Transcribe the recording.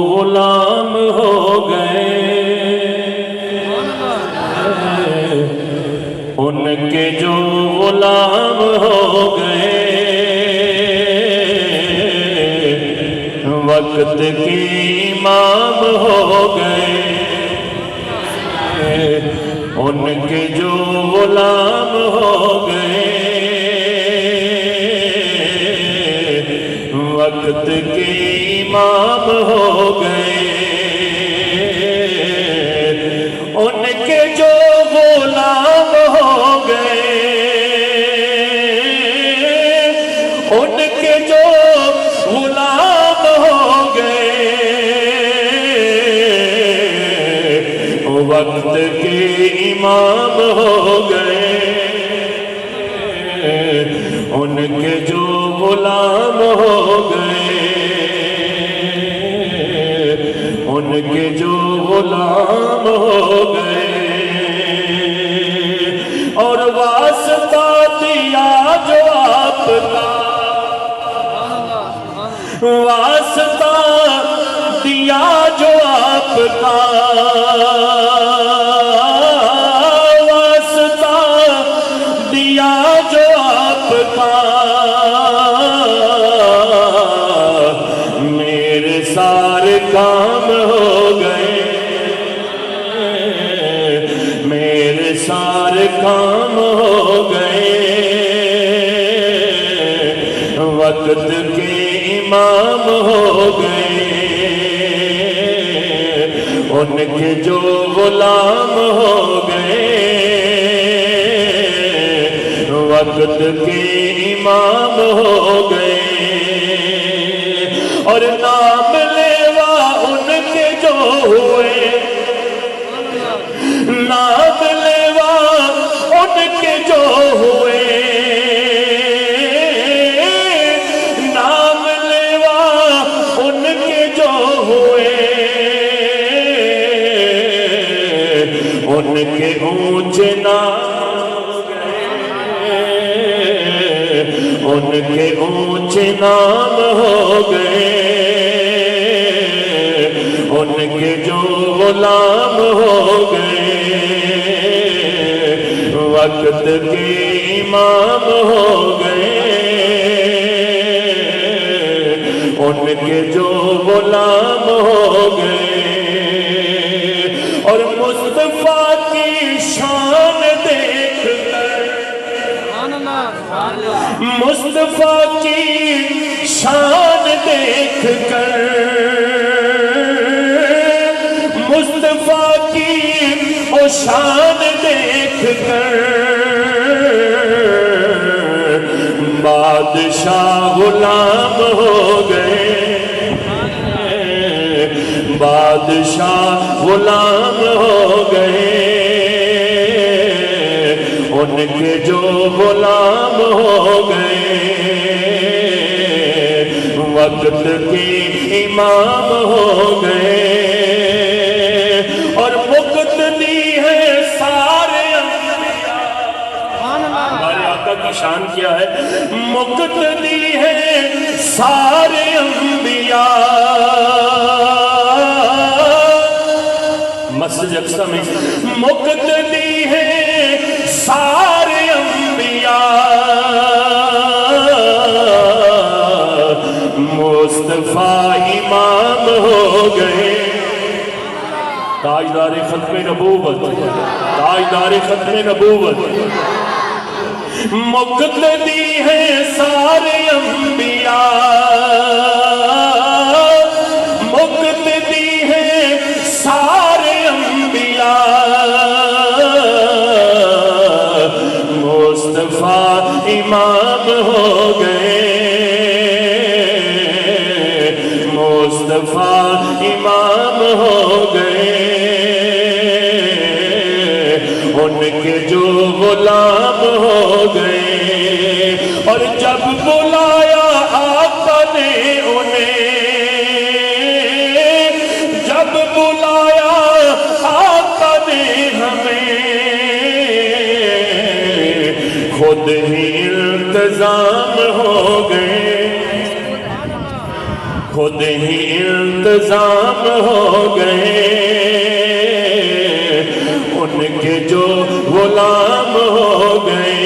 गुलाम हो गए, उनके जो गुलाम हो गए, वक्त के इमाम हो गए, उनके जो गुलाम हो गए, वक्त के इमाम हो गए, उनके जो गुलाम हो गए, उनके जो गुलाम हो गए, वक्त के इमाम हो गए, उनके जो गुलाम हो गए, उनके जो गुलाम हो गए। और वास्ता दिया जो आपका, वास्ता दिया जो आपका, वास्ता दिया जो आपका, मेरे सारे काम हो गए, मेरे सारे काम हो गए, वक्त के इमाम हो गए, उनके जो गुलाम हो गए, वक्त के इमाम हो गए। और नाम लेवा उनके जो हुए, नाम लेवा उनके जो हुए, नाम लेवा उनके जो हुए, उनके ऊंचे नाम, उनके ऊंचे नाम हो गए, उनके जो गुलाम हो गए, वक्त के इमाम हो गए, उनके जो गुलाम हो गए। और मुस्तफा की शान देख कर, मुस्तफा की शान देख कर, मुस्तफा की ओ शान देख कर, बादशाह गुलाम हो गए, बादशाह गुलाम हो गए, उनके जो गुलाम हो गए, वक्त के इमाम हो गए। और मुक्त दी है सारे अंबिया, हमारे आका की शान क्या है, मुक्त दी है सारे अंबिया, मस्जिद अक्सा में मुक्त दी है सारे अंबिया, मुस्तफा इमाम हो गए, ताजदार खत्म नबूवत, ताजदार खत्म नबूवत, मुक्त दी है सारे अंबिया, मुक्त दी है सारे अंबिया, मुस्तफा इमाम हो गए, मुस्तफा इमाम हो गए, उनके जो गुलाम हो गए। और जब बुलाया आका ने उन्हें, जब बुलाया आका ने हमें, खुद ही इंतजाम हो गए, खुद ही इंतजाम हो गए, उनके जो गुलाम हो गए।